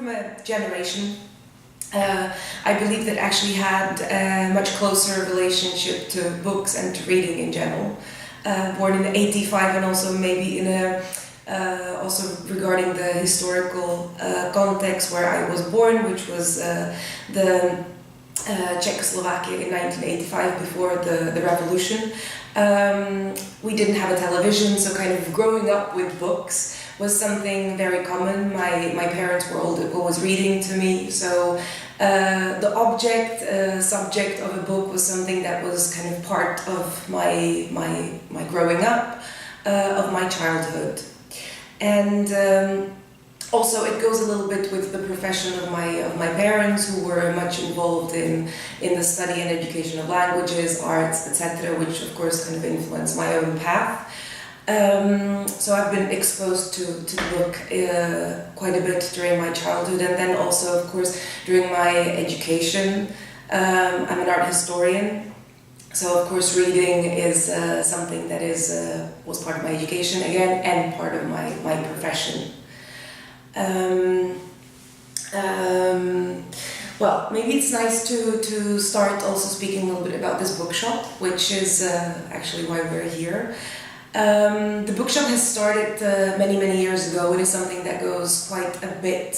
from a generation, I believe, that actually had a much closer relationship to books and to reading in general. Born in '85, and also maybe in a also regarding the historical context where I was born, which was the Czechoslovakia in 1985, before the revolution. We didn't have a television, so kind of growing up with books was something very common. My parents were always reading to me, so the subject of a book was something that was kind of part of my growing up, of my childhood. And also it goes a little bit with the profession of my parents, who were much involved in the study and education of languages, arts, etc., which of course kind of influenced my own path. So I've been exposed to the book quite a bit during my childhood, and then also of course during my education. I'm an art historian, so of course reading is something that was part of my education again, and part of my profession. Well, maybe it's nice to start also speaking a little bit about this bookshop, which is actually why we're here. The bookshop has started many years ago. It is something that goes quite a bit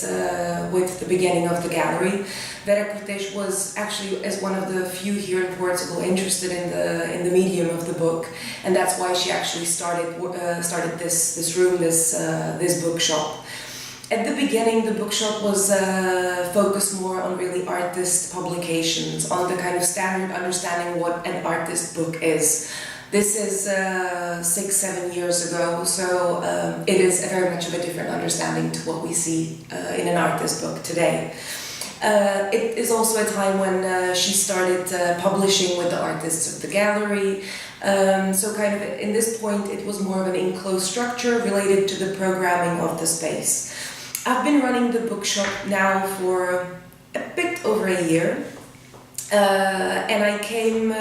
with the beginning of the gallery. Vera Cortes was actually, as one of the few here in Portugal, interested in the medium of the book, and that's why she actually started this room, this bookshop. At the beginning, the bookshop was focused more on really artist publications, on the kind of standard understanding what an artist book is. This is 6-7 years ago, so it is very much of a different understanding to what we see in an artist book today. It is also a time when she started publishing with the artists of the gallery. So kind of in this point it was more of an enclosed structure related to the programming of the space. I've been running the bookshop now for a bit over a year. And I came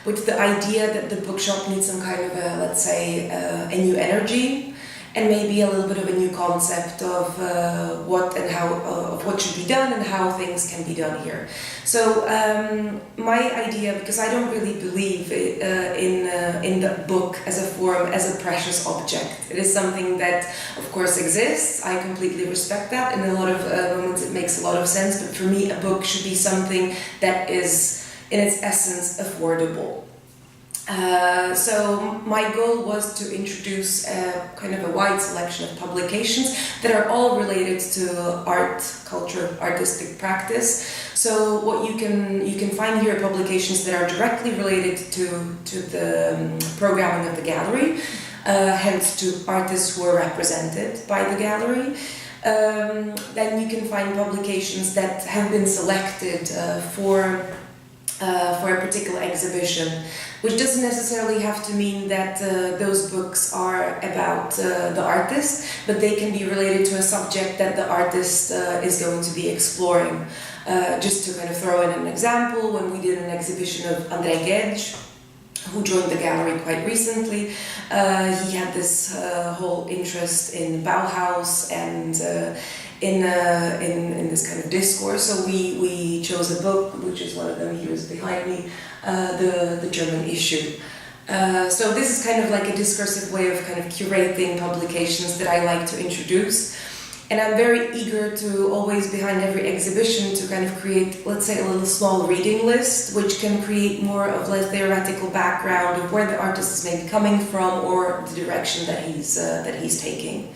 with the idea that the bookshop needs some kind of let's say, a new energy, and maybe a little bit of a new concept of what and how, of what should be done and how things can be done here. So my idea, because I don't really believe in the book as a form, as a precious object. It is something that, of course, exists. I completely respect that. In a lot of moments it makes a lot of sense, but for me a book should be something that is, in its essence, affordable. So my goal was to introduce kind of a wide selection of publications that are all related to art, culture, artistic practice. So what you can find here are publications that are directly related to the programming of the gallery, hence to artists who are represented by the gallery. Then you can find publications that have been selected for a particular exhibition, which doesn't necessarily have to mean that those books are about the artist, but they can be related to a subject that the artist is going to be exploring. Just to kind of throw in an example, when we did an exhibition of André Gage, who joined the gallery quite recently, he had this whole interest in Bauhaus and in this kind of discourse. So we chose a book, which is one of them here is behind me, the German issue. So this is kind of like a discursive way of kind of curating publications that I like to introduce. And I'm very eager to always, behind every exhibition, to kind of create, let's say, a little small reading list, which can create more of a theoretical background of where the artist is maybe coming from or the direction that he's taking.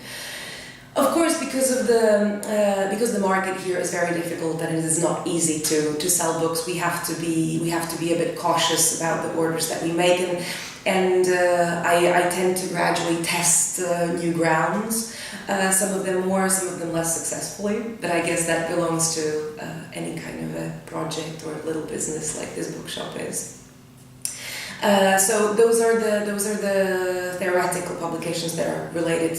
Of course, because the market here is very difficult and it is not easy to sell books, we have to be a bit cautious about the orders that we make, and I tend to gradually test new grounds. Some of them more, some of them less successfully, but I guess that belongs to any kind of a project or a little business like this bookshop is. So those are the theoretical publications that are related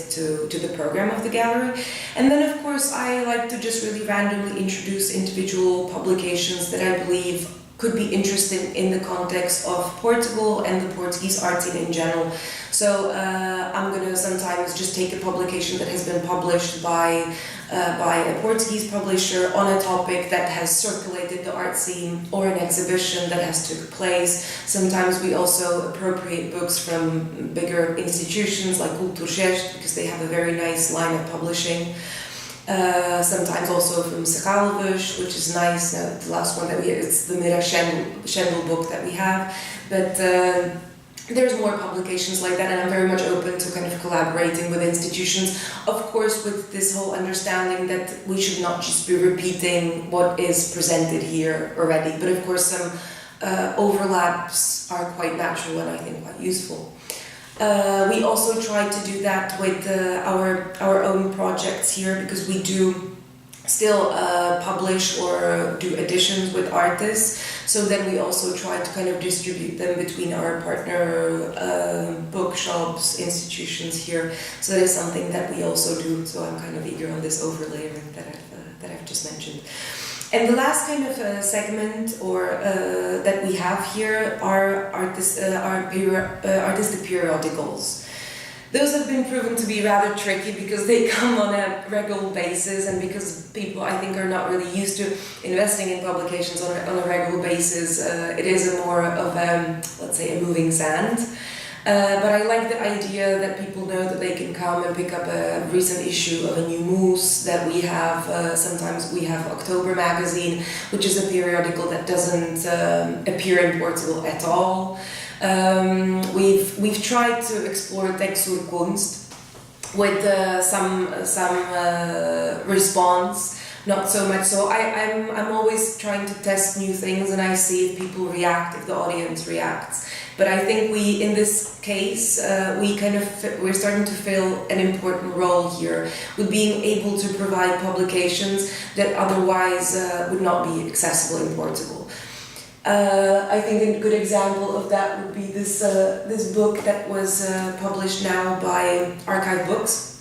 to the program of the gallery. And then of course I like to just really randomly introduce individual publications that I believe could be interested in the context of Portugal and the Portuguese art scene in general. So I'm going to sometimes just take a publication that has been published by a Portuguese publisher on a topic that has circulated the art scene, or an exhibition that has took place. Sometimes we also appropriate books from bigger institutions like Cultura, because they have a very nice line of publishing. Sometimes also from Serralves, which is nice. The last one that we have, it's the Mira Schendel book that we have. But there's more publications like that, and I'm very much open to kind of collaborating with institutions. Of course, with this whole understanding that we should not just be repeating what is presented here already, but of course some overlaps are quite natural and I think quite useful. We also try to do that with our own projects here, because we do still publish or do editions with artists. So then we also try to kind of distribute them between our partner bookshops, institutions here. So that is something that we also do. So I'm kind of eager on this overlaying that I've just mentioned. And the last kind of segment that we have here are artistic periodicals. Those have been proven to be rather tricky because they come on a regular basis, and because people, I think, are not really used to investing in publications on a regular basis. It is more of let's say, a moving sand. But I like the idea that people know that they can come and pick up a recent issue of a new Moose that we have. Sometimes we have October magazine, which is a periodical that doesn't appear in Portugal at all. We've tried to explore Textur Kunst with some response. Not so much. So I'm always trying to test new things, and I see if people react, if the audience reacts. But I think in this case, we're starting to fill an important role here with being able to provide publications that otherwise would not be accessible in Portugal. I think a good example of that would be this book that was published now by Archive Books.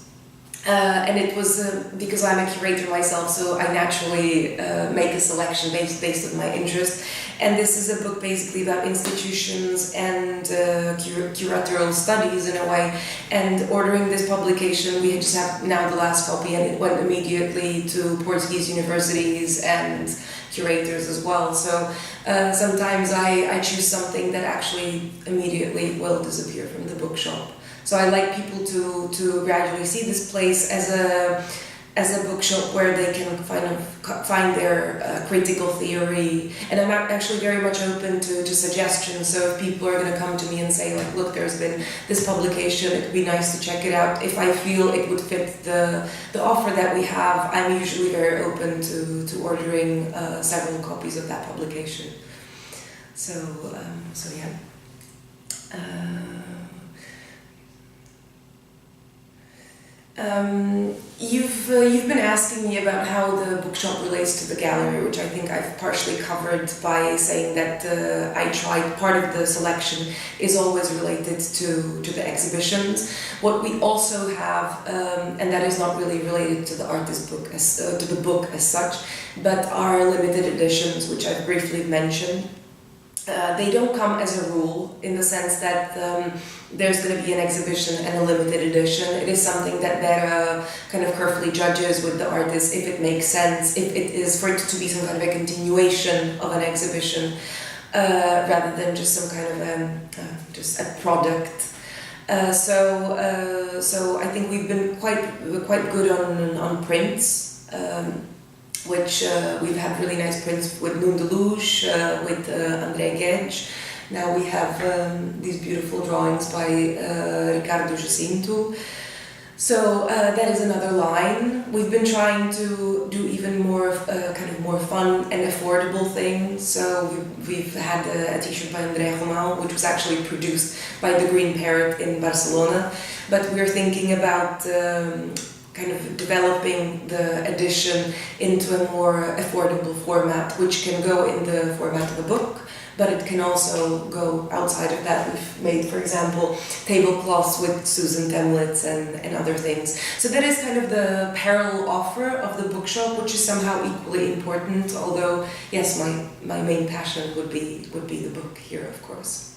And it was because I'm a curator myself, so I naturally make a selection based on my interest. And this is a book basically about institutions and curatorial studies in a way. And ordering this publication, we just have now the last copy, and it went immediately to Portuguese universities and curators as well. So sometimes I choose something that actually immediately will disappear from the bookshop. So I like people to gradually see this place as a bookshop where they can find their critical theory. And I'm actually very much open to suggestions. So if people are going to come to me and say, like, look, there's been this publication, it would be nice to check it out. If I feel it would fit the offer that we have, I'm usually very open to ordering several copies of that publication. So yeah. You've been asking me about how the bookshop relates to the gallery, which I think I've partially covered by saying that part of the selection is always related to the exhibitions. What we also have, and that is not really related to the artist book to the book as such, but are limited editions, which I've briefly mentioned. They don't come as a rule, in the sense that there's going to be an exhibition and a limited edition. It is something that Vera kind of carefully judges with the artist if it makes sense, if it is for it to be some kind of a continuation of an exhibition, rather than just some kind of just a product. So I think we've been quite good on prints. Which we've had really nice prints with Nuno de Luz, with André Guedes. Now we have these beautiful drawings by Ricardo Jacinto. So that is another line. We've been trying to do even more kind of more fun and affordable things. So we've had a t-shirt by Ana João Romana, which was actually produced by the Green Parrot in Barcelona. But we're thinking about kind of developing the edition into a more affordable format, which can go in the format of a book, but it can also go outside of that. We've made, for example, tablecloths with Susan templates and other things. So that is kind of the parallel offer of the bookshop, which is somehow equally important, although, yes, my main passion would be the book here, of course.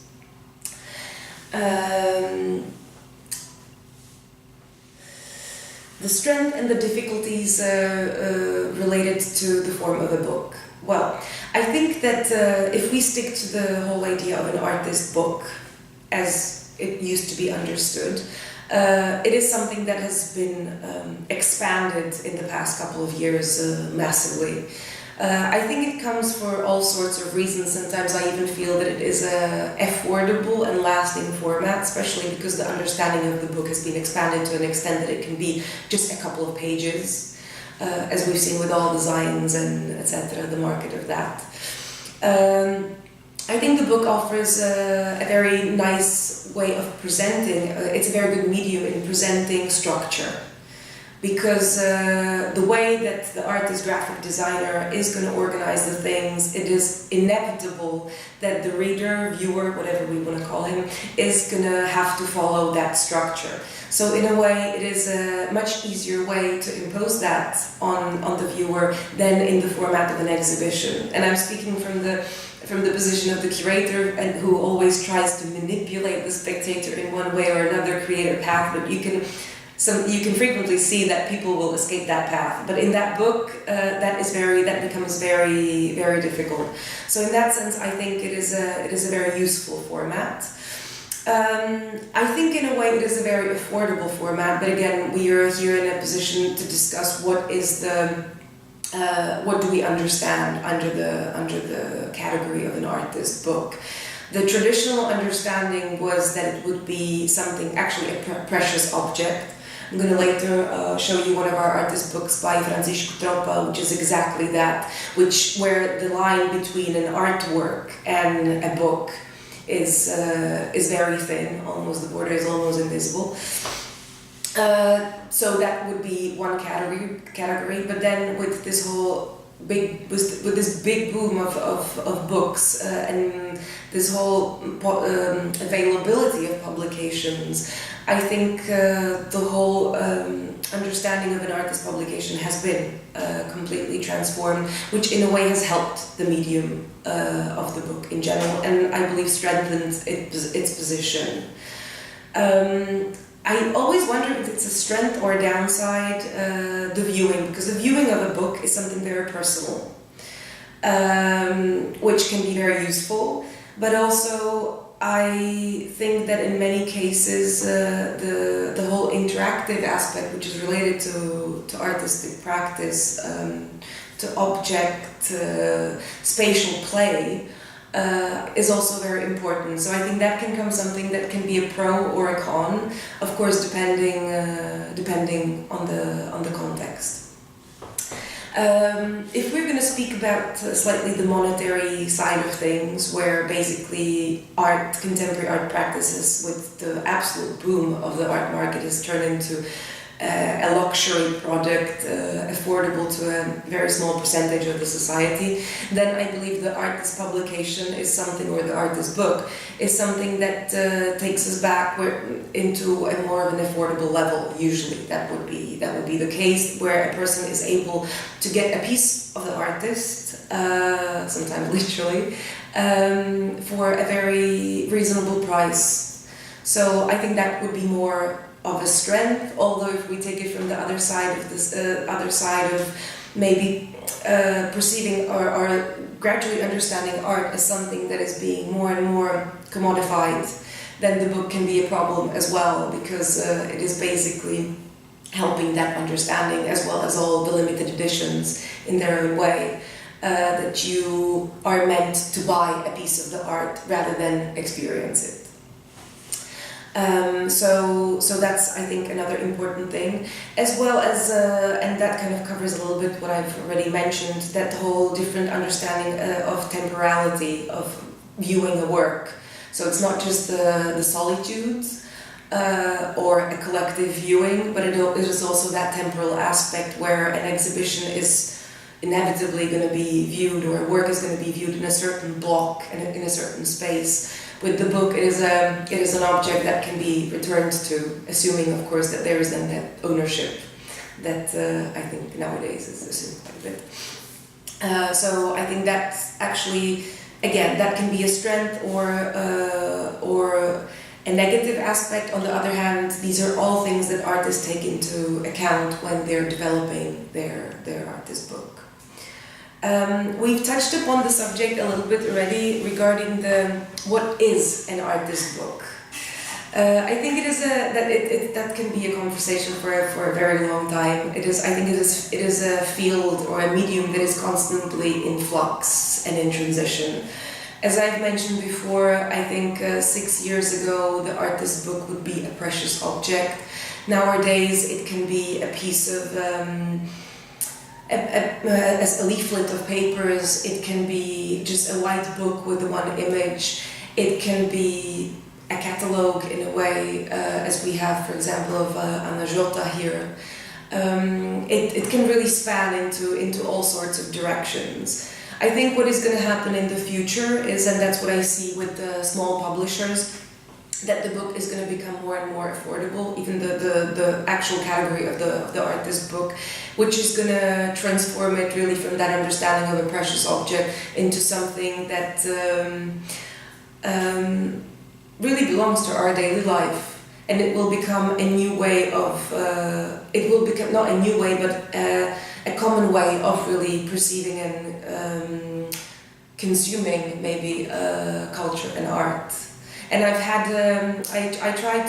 The strength and the difficulties related to the form of a book. Well, I think that if we stick to the whole idea of an artist book as it used to be understood, it is something that has been expanded in the past couple of years massively. I think it comes for all sorts of reasons. Sometimes I even feel that it is a affordable and lasting format, especially because the understanding of the book has been expanded to an extent that it can be just a couple of pages, as we've seen with all designs and etc., the market of that. I think the book offers a very nice way of presenting. It's a very good medium in presenting structure. Because the way that the artist graphic designer is going to organize the things, it is inevitable that the reader, viewer, whatever we want to call him, is going to have to follow that structure. So in a way, it is a much easier way to impose that on the viewer than in the format of an exhibition. And I'm speaking from the position of the curator, and who always tries to manipulate the spectator in one way or another, create a path, but you can frequently see that people will escape that path. But in that book, that becomes very, very difficult. So in that sense, I think it is a very useful format. I think in a way it is a very affordable format. But again, we are here in a position to discuss what do we understand under the category of an artist book. The traditional understanding was that it would be something, actually a precious object. I'm going to later show you one of our artist books by Francisco Tropa, which is exactly that, where the line between an artwork and a book is very thin, almost the border is almost invisible. So that would be one category. But then with this whole big boom of books and this whole availability of publications, I think the whole understanding of an artist publication has been completely transformed, which in a way has helped the medium of the book in general, and I believe strengthened its position. I always wonder if it's a strength or a downside, the viewing, because the viewing of a book is something very personal, which can be very useful, but also I think that in many cases the whole interactive aspect, which is related to artistic practice, to object, spatial play, is also very important. So I think that can come something that can be a pro or a con, of course, depending on the context. If we're going to speak about slightly the monetary side of things, where basically contemporary art practices with the absolute boom of the art market has turned into a luxury product, affordable to a very small percentage of the society, then I believe the artist publication is something, or the artist book is something that takes us back into a more of an affordable level. Usually that would be the case, where a person is able to get a piece of the artist, sometimes literally, for a very reasonable price. So I think that would be more of a strength, although if we take it from the other side of maybe perceiving or gradually understanding art as something that is being more and more commodified, then the book can be a problem as well, because it is basically helping that understanding, as well as all the limited editions in their own way, that you are meant to buy a piece of the art rather than experience it. So that's, I think, another important thing, as well as, and that kind of covers a little bit what I've already mentioned, that whole different understanding of temporality of viewing a work. So it's not just the solitude or a collective viewing, but it is also that temporal aspect where an exhibition is inevitably going to be viewed, or work is going to be viewed in a certain block and in a certain space. With the book, it is an object that can be returned to, assuming, of course, that there is then that ownership that I think nowadays is assumed quite a bit. So I think that's actually, again, that can be a strength or a negative aspect. On the other hand, these are all things that artists take into account when they're developing their artist book. We've touched upon the subject a little bit already regarding what is an artist book. I think it is that can be a conversation for a very long time. I think it is a field or a medium that is constantly in flux and in transition. As I've mentioned before, I think 6 years ago the artist book would be a precious object. Nowadays it can be a piece of a leaflet of papers. It can be just a white book with one image. It can be a catalogue in a way, as we have, for example, of Ana João here. It can really span into all sorts of directions. I think what is going to happen in the future is, and that's what I see with the small publishers, that the book is going to become more and more affordable, even the actual category of the artist book, which is going to transform it really from that understanding of a precious object into something that really belongs to our daily life. And it will become a new way of, it will become not a new way, but a common way of really perceiving and consuming maybe culture and art. And I've had, I try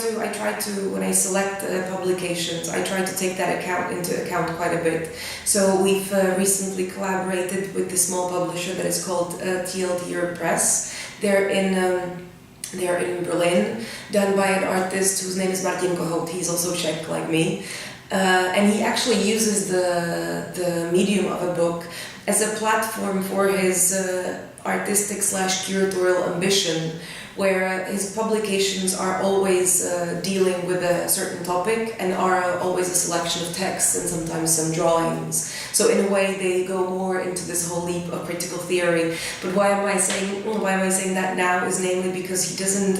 to when I select publications, I try to take that into account quite a bit. So we've recently collaborated with this small publisher that is called TLDR Press. They're in Berlin, done by an artist whose name is Marques. He's also Czech like me. And he actually uses the medium of a book as a platform for his artistic/curatorial ambition, where his publications are always dealing with a certain topic and are always a selection of texts and sometimes some drawings. So in a way they go more into this whole leap of critical theory. But why am I saying that now is namely because he doesn't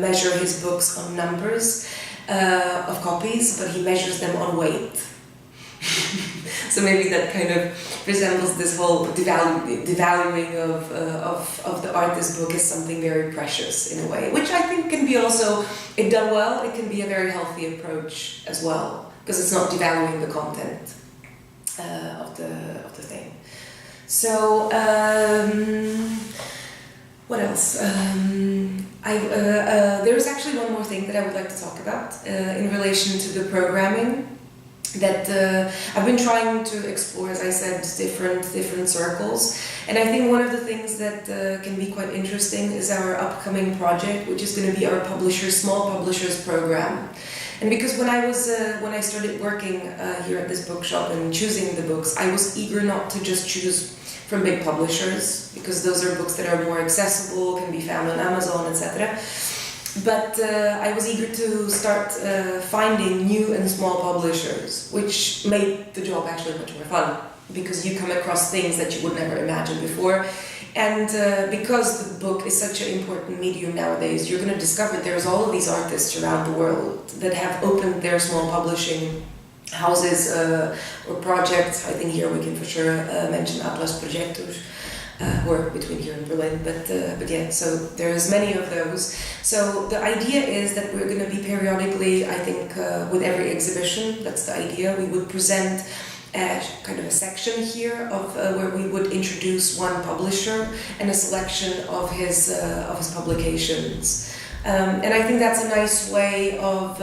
measure his books on numbers of copies, but he measures them on weight. So maybe that kind of resembles this whole devaluing of the artist book as something very precious in a way, which I think can be also, if done well, it can be a very healthy approach as well, because it's not devaluing the content of the thing. So what else? There is actually one more thing that I would like to talk about in relation to the programming. That I've been trying to explore, as I said, different circles, and I think one of the things that can be quite interesting is our upcoming project, which is going to be our small publishers program. And because when I started working here at this bookshop and choosing the books, I was eager not to just choose from big publishers, because those are books that are more accessible, can be found on Amazon, etc. But I was eager to start finding new and small publishers, which made the job actually much more fun, because you come across things that you would never imagine before. And because the book is such an important medium nowadays, you're going to discover there's all of these artists around the world that have opened their small publishing houses or projects. I think here we can for sure mention Atlas Projectus. Or between here and Berlin, but yeah, so there's many of those. So the idea is that we're going to be periodically, I think, with every exhibition, that's the idea, we would present kind of a section here of where we would introduce one publisher and a selection of his publications. And I think that's a nice way of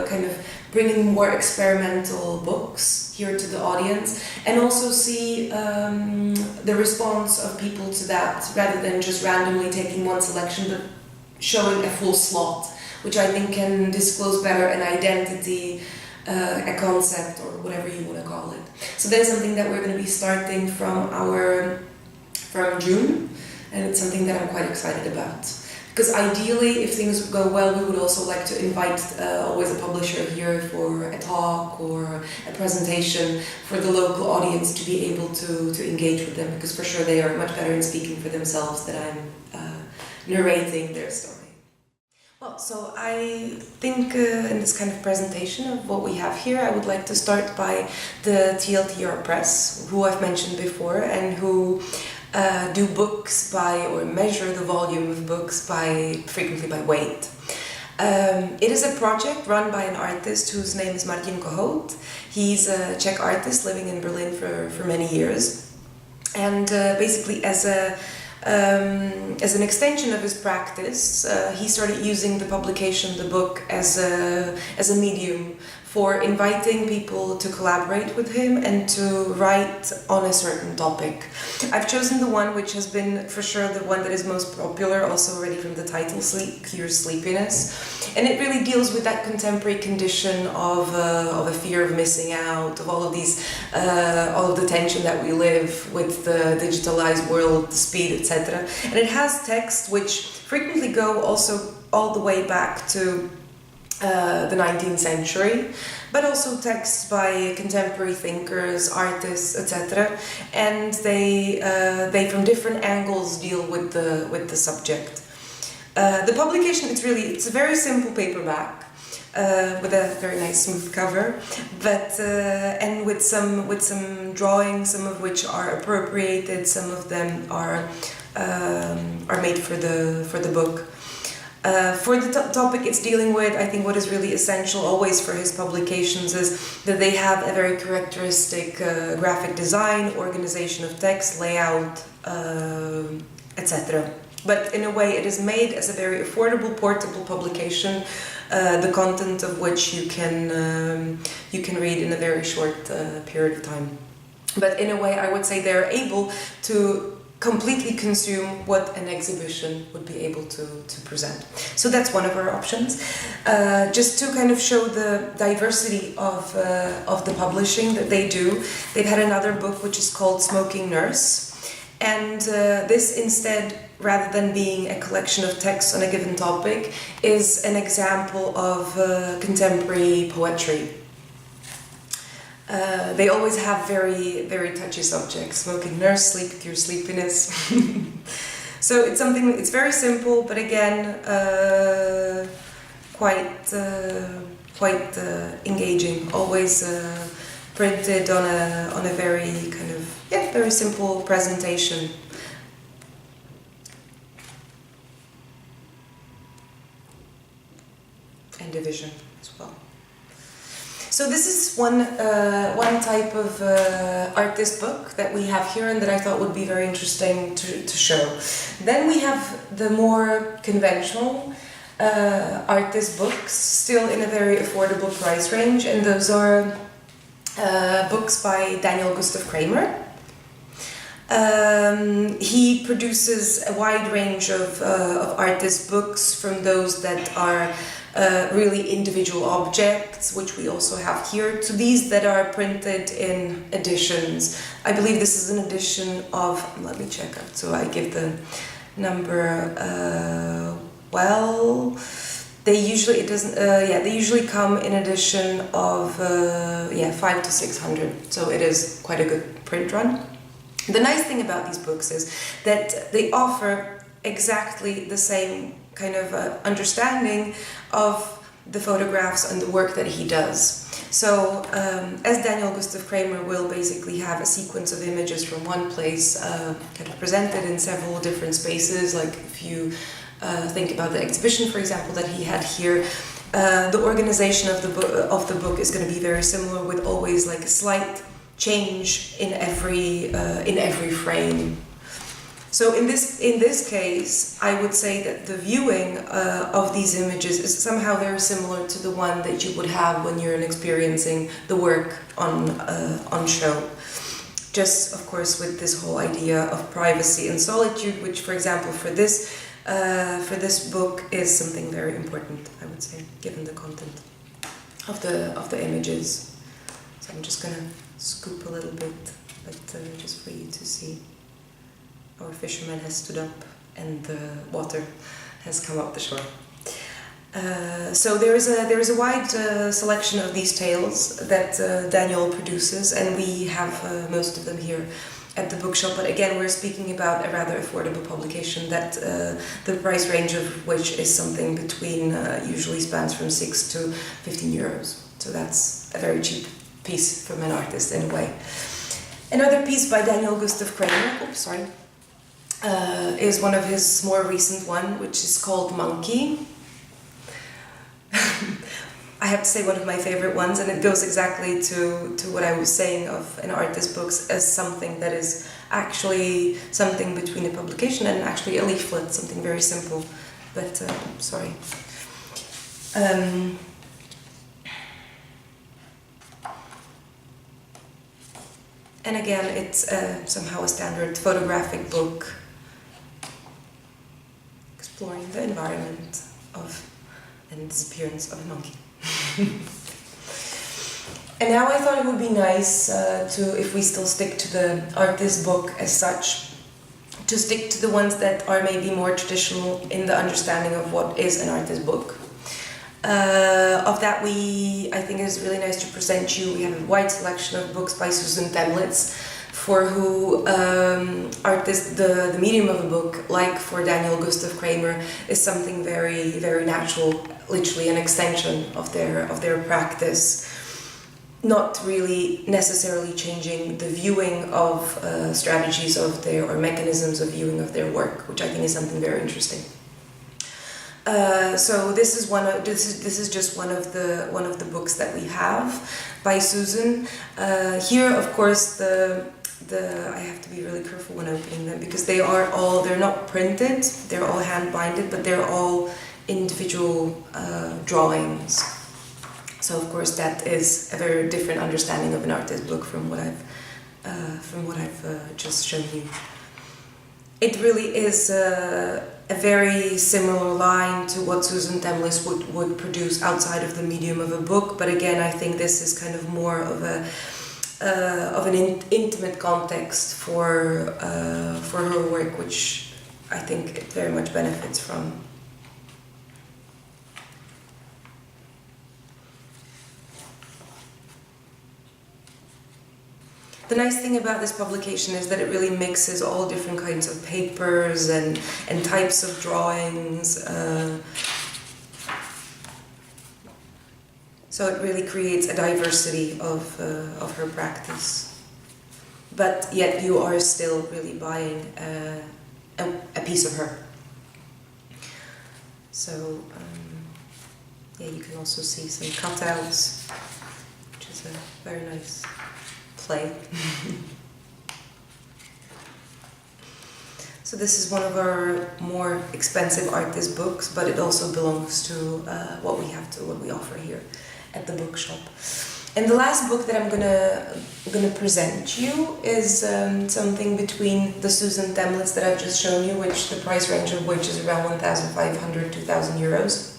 kind of bringing more experimental books here to the audience, and also see the response of people to that, rather than just randomly taking one selection, but showing a full slot, which I think can disclose better an identity, a concept, or whatever you want to call it. So that is something that we're going to be starting from June, and it's something that I'm quite excited about. Because ideally, if things go well, we would also like to invite always a publisher here for a talk or a presentation for the local audience to be able to engage with them, because for sure they are much better in speaking for themselves than I'm narrating their story. Well, so I think in this kind of presentation of what we have here, I would like to start by the TLTR Press, who I've mentioned before, and who do books by, or measure the volume of books by, frequently by weight. It is a project run by an artist whose name is Markéta Condeixa. He's a Czech artist living in Berlin for many years. And basically as an extension of his practice, he started using the publication, the book, as a medium for inviting people to collaborate with him and to write on a certain topic. I've chosen the one which has been, for sure, the one that is most popular, also already from the title, Cures Sleepiness. And it really deals with that contemporary condition of a fear of missing out, of all of the tension that we live with the digitalized world, the speed, etc. And it has texts which frequently go also all the way back to the 19th century, but also texts by contemporary thinkers, artists, etc. And they from different angles deal with the subject. The publication, it's a very simple paperback with a very nice smooth cover, but and with some drawings, some of which are appropriated, some of them are made for the book. For the topic it's dealing with, I think what is really essential always for his publications is that they have a very characteristic graphic design, organization of text, layout, etc. But in a way it is made as a very affordable, portable publication, the content of which you can read in a very short period of time. But in a way I would say they're able to completely consume what an exhibition would be able to present. So that's one of our options. Just to kind of show the diversity of the publishing that they do, they've had another book which is called Smoking Nurse, and this instead, rather than being a collection of texts on a given topic, is an example of contemporary poetry. They always have very, very touchy subjects: smoking nurse, sleep, cure sleepiness. So it's very simple, but again, quite engaging. Always printed on a very kind of very simple presentation. And division as well. So this is one type of artist book that we have here and that I thought would be very interesting to show. Then we have the more conventional artist books, still in a very affordable price range, and those are books by Daniel Gustav Kramer. He produces a wide range of artist books, from those that are really individual objects, which we also have here, to these that are printed in editions. I believe this is an edition of, let me check out, so I give the number, they usually come in edition of 500 to 600, so it is quite a good print run. The nice thing about these books is that they offer exactly the same kind of understanding of the photographs and the work that he does. So, as Daniel Gustav Kramer will basically have a sequence of images from one place, kind of presented in several different spaces. Like if you think about the exhibition, for example, that he had here, the organization of the book is going to be very similar, with always like a slight change in every frame. So in this case, I would say that the viewing of these images is somehow very similar to the one that you would have when you're experiencing the work on show. Just, of course, with this whole idea of privacy and solitude, which, for example, for this book is something very important, I would say, given the content of the images. So I'm just gonna scoop a little bit, but just for you to see. Our fisherman has stood up and the water has come up the shore. So there is a wide selection of these tales that Daniel produces, and we have most of them here at the bookshop. But again, we're speaking about a rather affordable publication that the price range of which is something between usually spans from 6 to 15 euros. So that's a very cheap piece from an artist in a way. Another piece by Daniel Gustav Kramer, is one of his more recent one, which is called Monkey. I have to say one of my favorite ones, and it goes exactly to what I was saying of an artist's books as something that is actually something between a publication and actually a leaflet, something very simple, but sorry. And again, it's somehow a standard photographic book exploring the environment of and disappearance of a monkey. And now I thought it would be nice if we still stick to the artist book as such, to stick to the ones that are maybe more traditional in the understanding of what is an artist book. Of that, I think it is really nice to present you. We have a wide selection of books by Susan Temlitz, for who the medium of a book, like for Daniel Gustav Kramer, is something very, very natural, literally an extension of their practice, not really necessarily changing the viewing of strategies of or mechanisms of viewing of their work, which I think is something very interesting. So this is just one of the books that we have by Susan. Here, of course, I have to be really careful when opening them, because they're not printed, they're all hand binded, but they're all individual drawings. So of course that is a very different understanding of an artist book from what I've just shown you. It really is a very similar line to what Susan Temlitz would produce outside of the medium of a book, but again, I think this is kind of more of an intimate context for her work, which I think it very much benefits from. The nice thing about this publication is that it really mixes all different kinds of papers and types of drawings. So it really creates a diversity of her practice. But yet you are still really buying a piece of her. So yeah, you can also see some cutouts, which is a very nice play. So this is one of our more expensive artist books, but it also belongs to what we offer here at the bookshop. And the last book that I'm gonna present you is something between the Susan Temlitz that I've just shown you, which the price range of which is around 1,500 to 2,000 euros.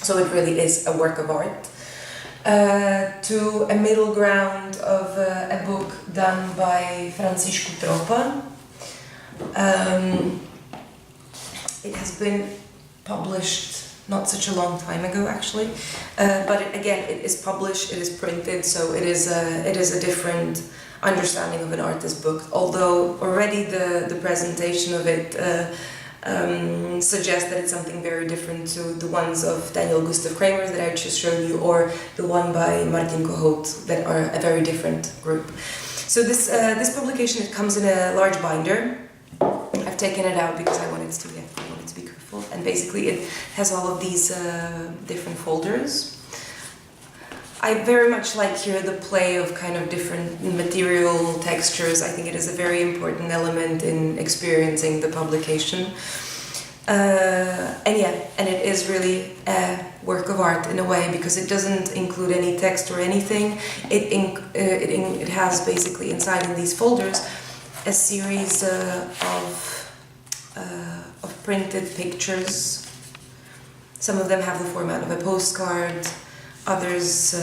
So it really is a work of art. To a middle ground of a book done by Francisco Tropa. It has been published not such a long time ago, actually, but it is published, it is printed, so it is a different understanding of an artist book. Although already the presentation of it suggests that it's something very different to the ones of Daniel Gustav Kramer that I just showed you, or the one by Martin Kohout, that are a very different group. So this publication, it comes in a large binder. I've taken it out because I wanted to be careful, and basically it has all of these different folders. I very much like here the play of kind of different material textures. I think it is a very important element in experiencing the publication. And it is really a work of art in a way, because it doesn't include any text or anything. It has basically inside in these folders a series of printed pictures. Some of them have the format of a postcard. Others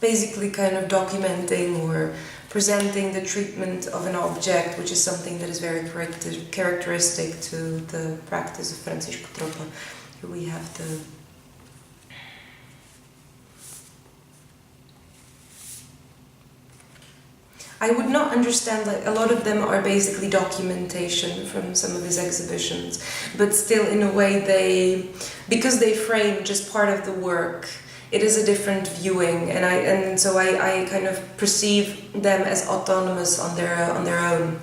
basically kind of documenting or presenting the treatment of an object, which is something that is very characteristic to the practice of Francisco Tropa. Here we have the... I would not understand, like, a lot of them are basically documentation from some of his exhibitions, but still in a way because they frame just part of the work, it is a different viewing, and so I kind of perceive them as autonomous on their own.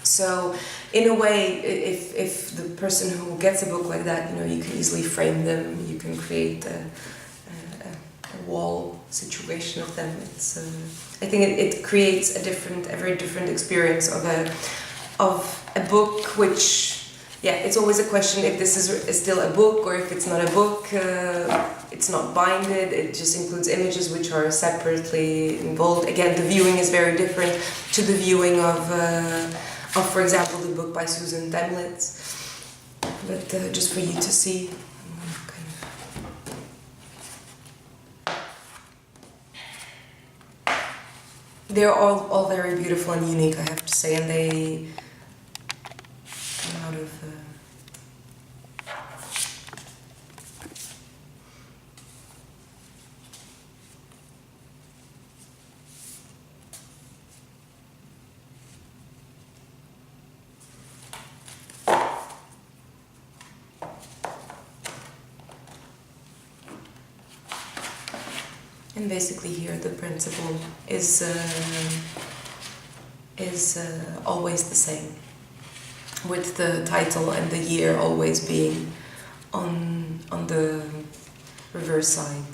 So in a way, if the person who gets a book like that, you can easily frame them, you can create a wall situation of them. I think it creates a very different experience of a book, which, it's always a question if this is still a book or if it's not a book. It's not binded, it just includes images which are separately involved. Again, the viewing is very different to the viewing of for example, the book by Susan Demlitz. But just for you to see, they're all very beautiful and unique, I have to say, and they come out of... And basically here the principle is always the same, with the title and the year always being on the reverse side.